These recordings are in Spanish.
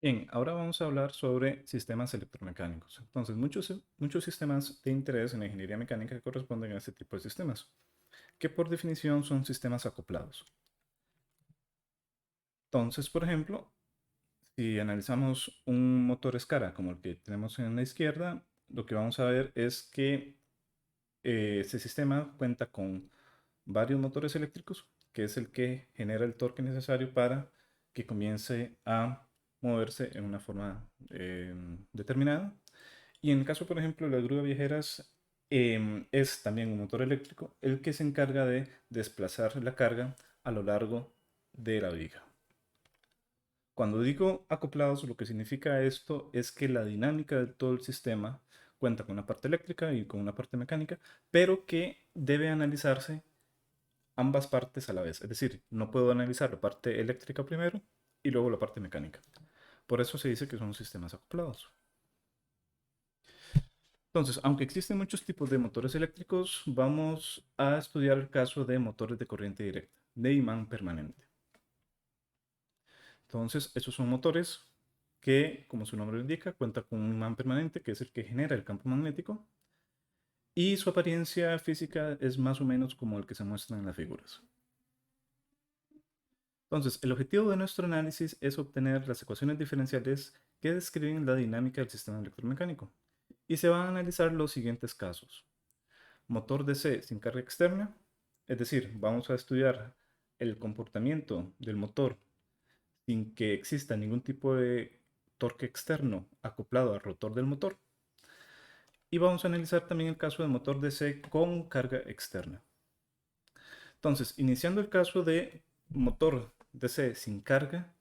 Bien, ahora vamos a hablar sobre sistemas electromecánicos. Entonces, muchos sistemas de interés en la ingeniería mecánica corresponden a este tipo de sistemas, que por definición son sistemas acoplados. Entonces, por ejemplo, si analizamos un motor escara como el que tenemos en la izquierda, lo que vamos a ver es que este sistema cuenta con varios motores eléctricos, que es el que genera el torque necesario para que comience a moverse en una forma determinada. Y en el caso, por ejemplo, de las grúas viajeras, es también un motor eléctrico el que se encarga de desplazar la carga a lo largo de la viga. Cuando digo acoplados, lo que significa esto es que la dinámica de todo el sistema cuenta con una parte eléctrica y con una parte mecánica, pero que debe analizarse ambas partes a la vez. Es decir, no puedo analizar la parte eléctrica primero y luego la parte mecánica. Por eso se dice que son sistemas acoplados. Entonces, aunque existen muchos tipos de motores eléctricos, vamos a estudiar el caso de motores de corriente directa, de imán permanente. Entonces, estos son motores que, como su nombre lo indica, cuentan con un imán permanente, que es el que genera el campo magnético, y su apariencia física es más o menos como el que se muestra en las figuras. Entonces, el objetivo de nuestro análisis es obtener las ecuaciones diferenciales que describen la dinámica del sistema electromecánico. Y se van a analizar los siguientes casos. Motor DC sin carga externa, es decir, vamos a estudiar el comportamiento del motor sin que exista ningún tipo de torque externo acoplado al rotor del motor. Y vamos a analizar también el caso del motor DC con carga externa. Entonces, iniciando el caso de motor DC sin carga,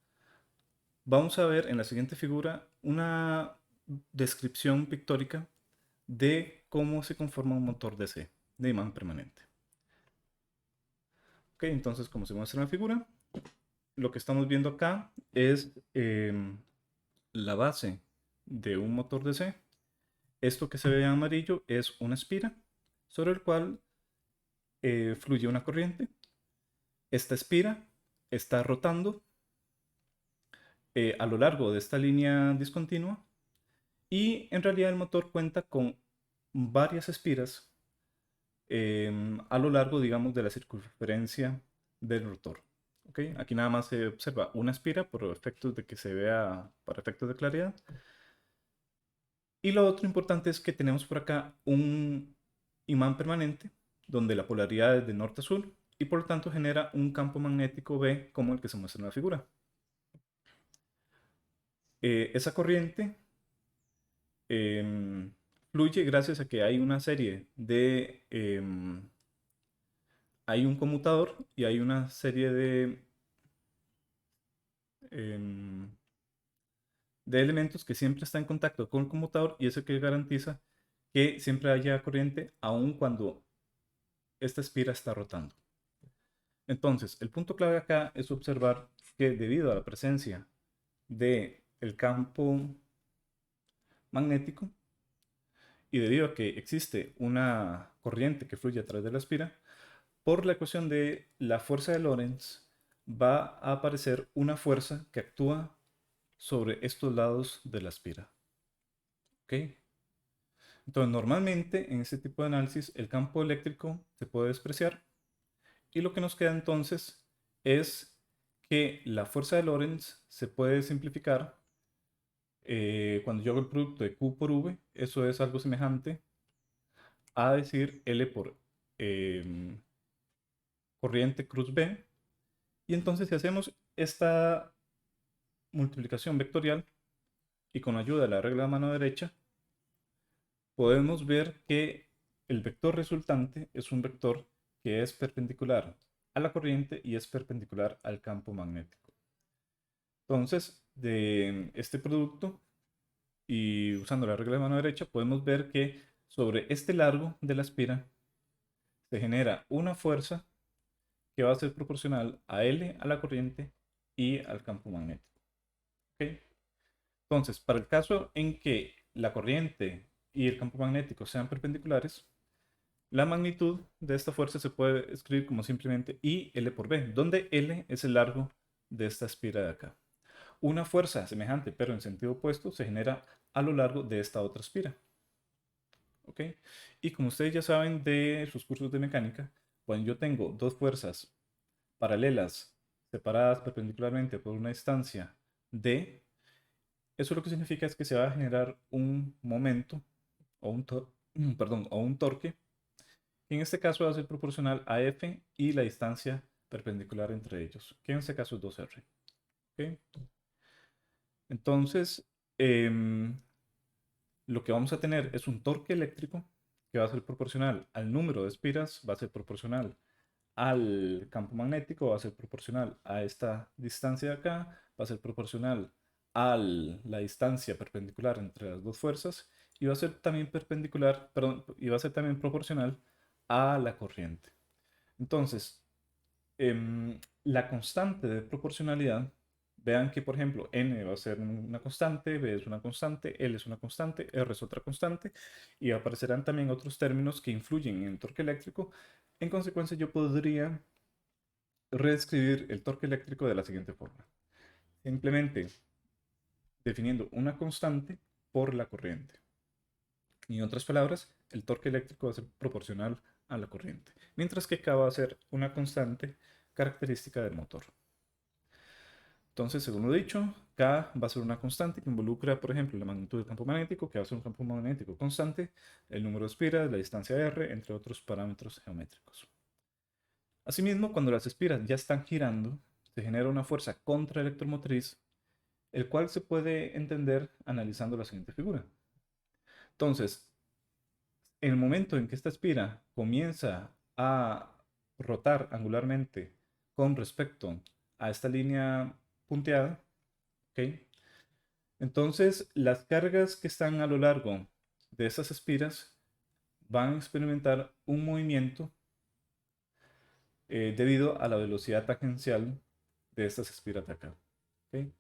vamos a ver en la siguiente figura una descripción pictórica de cómo se conforma un motor DC de imán permanente. Ok, entonces como se muestra en la figura, lo que estamos viendo acá es la base de un motor DC. Esto que se ve en amarillo es una espira sobre el cual fluye una corriente. Esta espira está rotando a lo largo de esta línea discontinua y en realidad el motor cuenta con varias espiras a lo largo, digamos, de la circunferencia del rotor. ¿Okay? Aquí nada más se observa una espira por efectos de que se vea, para efectos de claridad. Y lo otro importante es que tenemos por acá un imán permanente donde la polaridad es de norte a sur y por lo tanto genera un campo magnético B como el que se muestra en la figura. Esa corriente em, fluye gracias a que hay una serie de hay un conmutador y hay una serie em, de elementos que siempre está en contacto con el conmutador y eso que garantiza que siempre haya corriente aun cuando esta espira está rotando. Entonces, el punto clave acá es observar que debido a la presencia del campo magnético y debido a que existe una corriente que fluye a través de la espira, por la ecuación de la fuerza de Lorentz va a aparecer una fuerza que actúa sobre estos lados de la espira. ¿Ok? Entonces, normalmente en este tipo de análisis el campo eléctrico se puede despreciar y lo que nos queda entonces es que la fuerza de Lorentz se puede simplificar cuando yo hago el producto de Q por V, eso es algo semejante a decir L por em, corriente cruz B. Y entonces si hacemos esta multiplicación vectorial y con ayuda de la regla de mano derecha, podemos ver que el vector resultante es un vector que es perpendicular a la corriente y es perpendicular al campo magnético. Entonces, de este producto y usando la regla de mano derecha, podemos ver que sobre este largo de la espira se genera una fuerza que va a ser proporcional a L, a la corriente y al campo magnético. ¿Ok? Entonces, para el caso en que la corriente y el campo magnético sean perpendiculares, la magnitud de esta fuerza se puede escribir como simplemente I L por B, donde L es el largo de esta espira de acá. una fuerza semejante pero en sentido opuesto se genera a lo largo de esta otra espira. ¿Ok? Y como ustedes ya saben de sus cursos de mecánica, cuando yo tengo dos fuerzas paralelas separadas perpendicularmente por una distancia d, eso lo que significa es que se va a generar un momento o perdón, o un torque, que en este caso va a ser proporcional a F y la distancia perpendicular entre ellos, que en este caso es 2R. ¿Ok? Entonces, lo que vamos a tener es un torque eléctrico que va a ser proporcional al número de espiras, va a ser proporcional al campo magnético, va a ser proporcional a esta distancia de acá, va a ser proporcional a la distancia perpendicular entre las dos fuerzas y va a ser también perpendicular, perdón, y va a ser también proporcional a la corriente. Entonces, la constante de proporcionalidad, vean que por ejemplo n va a ser una constante, b es una constante, l es una constante, r es otra constante y aparecerán también otros términos que influyen en el torque eléctrico. En consecuencia, yo podría reescribir el torque eléctrico de la siguiente forma. Simplemente definiendo una constante por la corriente. Y en otras palabras, el torque eléctrico va a ser proporcional a la corriente, mientras que K va a ser una constante característica del motor. Entonces, según lo dicho, K va a ser una constante que involucra, por ejemplo, la magnitud del campo magnético, que va a ser un campo magnético constante, el número de espiras, la distancia R, entre otros parámetros geométricos. Asimismo, cuando las espiras ya están girando, se genera una fuerza contraelectromotriz, el cual se puede entender analizando la siguiente figura. Entonces, en el momento en que esta espira comienza a rotar angularmente con respecto a esta línea punteada, ¿ok? Entonces, las cargas que están a lo largo de esas espiras van a experimentar un movimiento debido a la velocidad tangencial de estas espiras de acá. ¿Ok?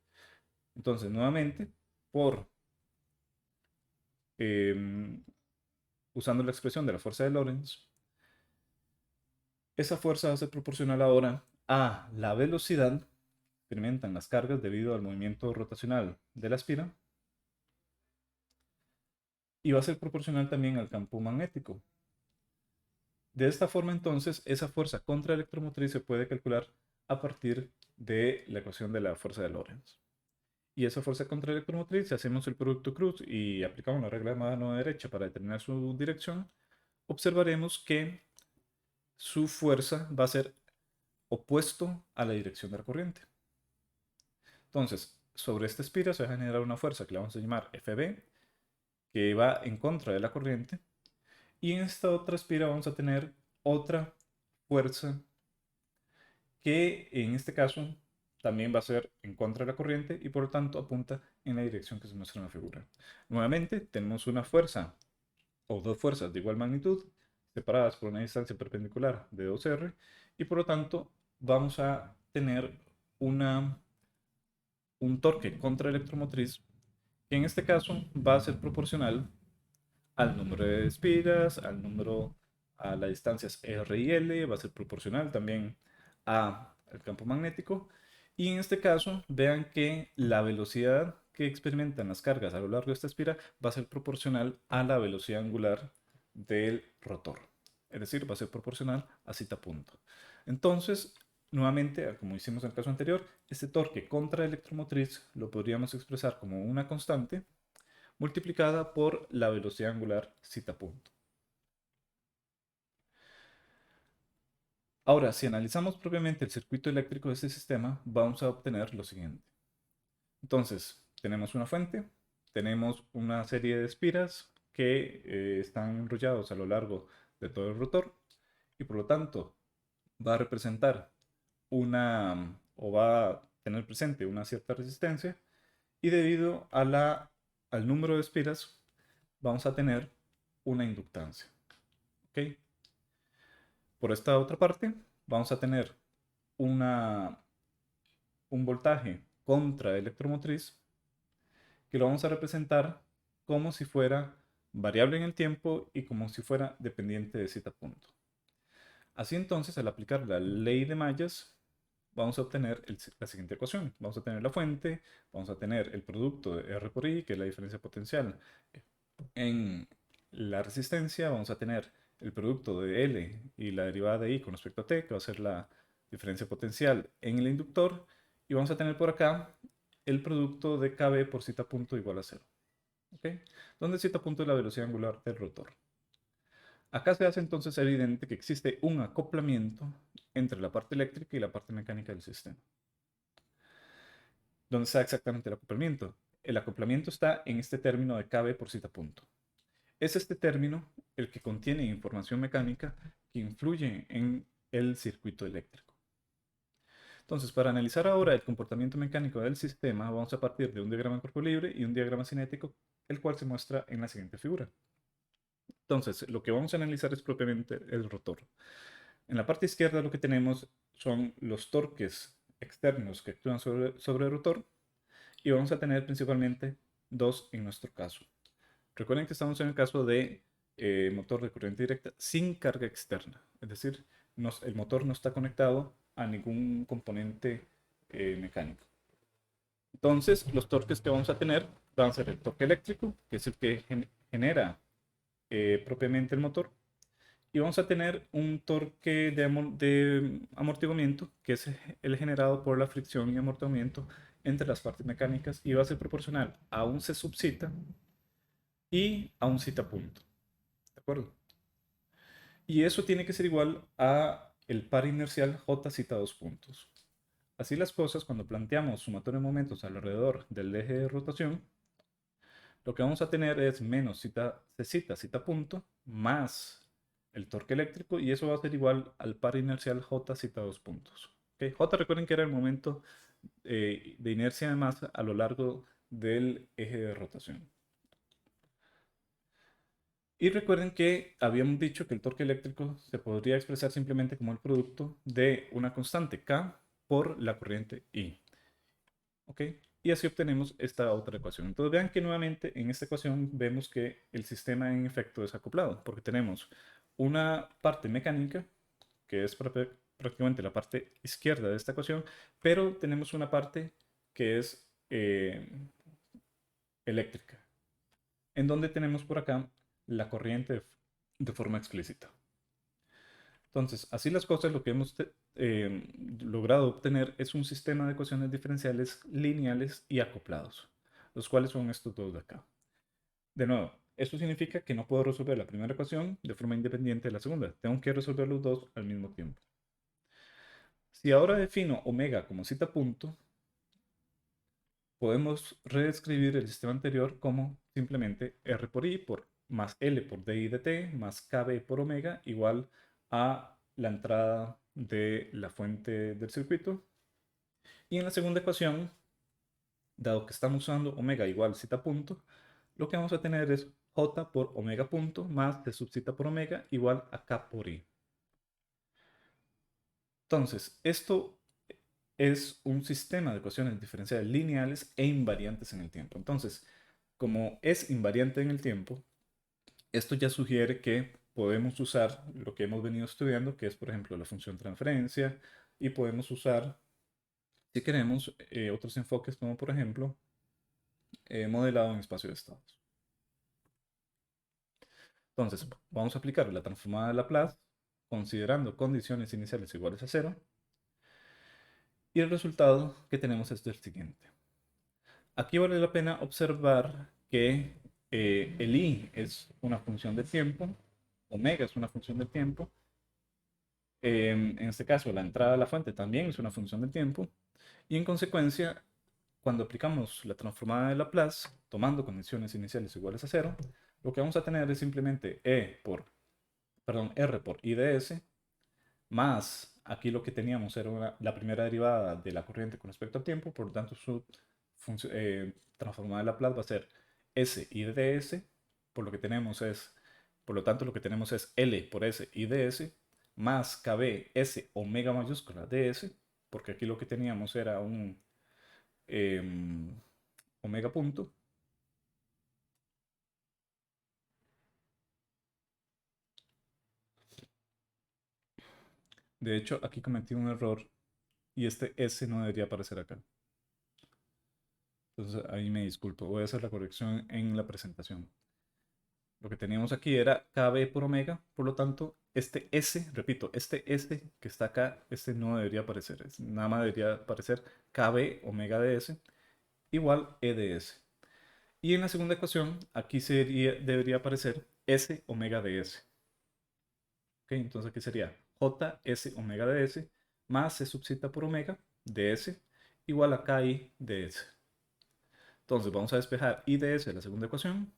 Entonces, nuevamente, por usando la expresión de la fuerza de Lorentz, esa fuerza va a ser proporcional ahora a la velocidad que experimentan las cargas debido al movimiento rotacional de la espira y va a ser proporcional también al campo magnético. De esta forma, entonces, esa fuerza contraelectromotriz se puede calcular a partir de la ecuación de la fuerza de Lorentz. Y esa fuerza contraelectromotriz, si hacemos el producto cruz y aplicamos la regla de mano derecha para determinar su dirección, observaremos que su fuerza va a ser opuesto a la dirección de la corriente. Entonces, sobre esta espira se va a generar una fuerza que la vamos a llamar FB, que va en contra de la corriente. Y en esta otra espira vamos a tener otra fuerza que en este caso también va a ser en contra de la corriente y por lo tanto apunta en la dirección que se muestra en la figura. Nuevamente tenemos una fuerza o dos fuerzas de igual magnitud separadas por una distancia perpendicular de 2R y por lo tanto vamos a tener un torque contraelectromotriz que en este caso va a ser proporcional al número de espiras, a las distancias R y L, va a ser proporcional también al campo magnético. Y en este caso, vean que la velocidad que experimentan las cargas a lo largo de esta espira va a ser proporcional a la velocidad angular del rotor. Es decir, va a ser proporcional a zeta punto. Entonces, nuevamente, como hicimos en el caso anterior, este torque contraelectromotriz lo podríamos expresar como una constante multiplicada por la velocidad angular zeta punto. Ahora, si analizamos propiamente el circuito eléctrico de este sistema, vamos a obtener lo siguiente. Entonces, tenemos una fuente, tenemos una serie de espiras que están enrollados a lo largo de todo el rotor y por lo tanto va a representar o va a tener presente una cierta resistencia y debido al número de espiras vamos a tener una inductancia. ¿Ok? Por esta otra parte, vamos a tener un voltaje contra electromotriz que lo vamos a representar como si fuera variable en el tiempo y como si fuera dependiente de zeta punto. Así entonces, al aplicar la ley de mallas, vamos a obtener la siguiente ecuación. Vamos a tener la fuente, vamos a tener el producto de R por I, que es la diferencia potencial en la resistencia, vamos a tener el producto de L y la derivada de I con respecto a T, que va a ser la diferencia potencial en el inductor, y vamos a tener por acá el producto de KB por zeta punto igual a 0. ¿Ok? Donde zeta punto es la velocidad angular del rotor. Acá se hace entonces evidente que existe un acoplamiento entre la parte eléctrica y la parte mecánica del sistema. ¿Dónde está exactamente el acoplamiento? El acoplamiento está en este término de KB por zeta punto. Es este término el que contiene información mecánica que influye en el circuito eléctrico. Entonces, para analizar ahora el comportamiento mecánico del sistema, vamos a partir de un diagrama de cuerpo libre y un diagrama cinético, el cual se muestra en la siguiente figura. Entonces, lo que vamos a analizar es propiamente el rotor. En la parte izquierda lo que tenemos son los torques externos que actúan sobre el rotor y vamos a tener principalmente dos en nuestro caso. Recuerden que estamos en el caso de motor de corriente directa sin carga externa, es decir, el motor no está conectado a ningún componente mecánico. Entonces, los torques que vamos a tener van a ser el torque eléctrico, que es el que genera propiamente el motor, y vamos a tener un torque de amortiguamiento, que es el generado por la fricción y amortiguamiento entre las partes mecánicas y va a ser proporcional a un C sub zeta y a un zeta punto. ¿De acuerdo? Y eso tiene que ser igual a el par inercial J zeta 2 puntos. Así las cosas, cuando planteamos sumatorio de momentos alrededor del eje de rotación, lo que vamos a tener es menos zeta punto más el torque eléctrico y eso va a ser igual al par inercial J zeta 2 puntos. ¿Okay? J recuerden que era el momento de inercia de masa a lo largo del eje de rotación. Y recuerden que habíamos dicho que el torque eléctrico se podría expresar simplemente como el producto de una constante K por la corriente I. ¿Ok? Y así obtenemos esta otra ecuación. Entonces vean que nuevamente en esta ecuación vemos que el sistema en efecto es acoplado, porque tenemos una parte mecánica, que es prácticamente la parte izquierda de esta ecuación, pero tenemos una parte que es eléctrica, en donde tenemos por acá la corriente de forma explícita. Entonces, así las cosas, lo que hemos logrado obtener es un sistema de ecuaciones diferenciales lineales y acoplados, los cuales son estos dos de acá. De nuevo, esto significa que no puedo resolver la primera ecuación de forma independiente de la segunda. Tengo que resolver los dos al mismo tiempo. Si ahora defino omega como zeta punto, podemos reescribir el sistema anterior como simplemente R por I por más L por DI de T más KB por omega igual a la entrada de la fuente del circuito. Y en la segunda ecuación, dado que estamos usando omega igual zeta punto, lo que vamos a tener es J por omega punto más T sub zeta por omega igual a K por I. Entonces, esto es un sistema de ecuaciones diferenciales lineales e invariantes en el tiempo. Entonces, como es invariante en el tiempo, esto ya sugiere que podemos usar lo que hemos venido estudiando, que es, por ejemplo, la función transferencia, y podemos usar, si queremos, otros enfoques como, por ejemplo, modelado en espacio de estados. Entonces, vamos a aplicar la transformada de Laplace, considerando condiciones iniciales iguales a 0, y el resultado que tenemos es el siguiente. Aquí vale la pena observar que el i es una función de tiempo, omega es una función de tiempo, en este caso la entrada a la fuente también es una función de tiempo, y en consecuencia, cuando aplicamos la transformada de Laplace, tomando condiciones iniciales iguales a 0, lo que vamos a tener es simplemente R por I de S, más aquí lo que teníamos era la primera derivada de la corriente con respecto al tiempo, por lo tanto su transformada de Laplace va a ser S I de S, por lo tanto lo que tenemos es L por S I de S, más KB S omega mayúscula de S, porque aquí lo que teníamos era un omega punto. De hecho, aquí cometí un error y este S no debería aparecer acá. Entonces ahí me disculpo, voy a hacer la corrección en la presentación. Lo que teníamos aquí era KB por omega, por lo tanto, este S, repito, este S que está acá, este no debería aparecer, nada más debería aparecer KB omega de S igual E de S. Y en la segunda ecuación, aquí debería aparecer S omega de S. ¿Ok? Entonces aquí sería JS omega de S más C subcita por omega de S igual a KI de S. Entonces vamos a despejar I de S de la segunda ecuación,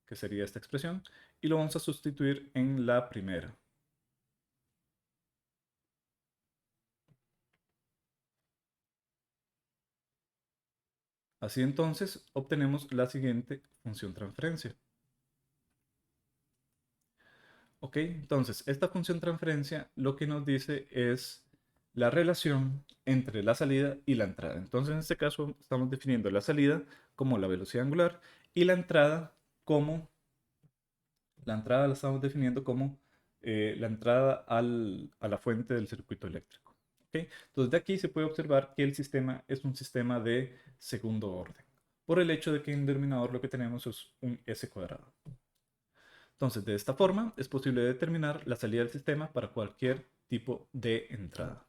que sería esta expresión, y lo vamos a sustituir en la primera. Así entonces obtenemos la siguiente función transferencia. Ok, entonces esta función transferencia lo que nos dice es la relación entre la salida y la entrada. Entonces en este caso estamos definiendo la salida como la velocidad angular y la entrada como, la entrada la estamos definiendo como la entrada a la fuente del circuito eléctrico. ¿Ok? Entonces de aquí se puede observar que el sistema es un sistema de segundo orden, por el hecho de que en el denominador lo que tenemos es un s cuadrado. Entonces, de esta forma es posible determinar la salida del sistema para cualquier tipo de entrada.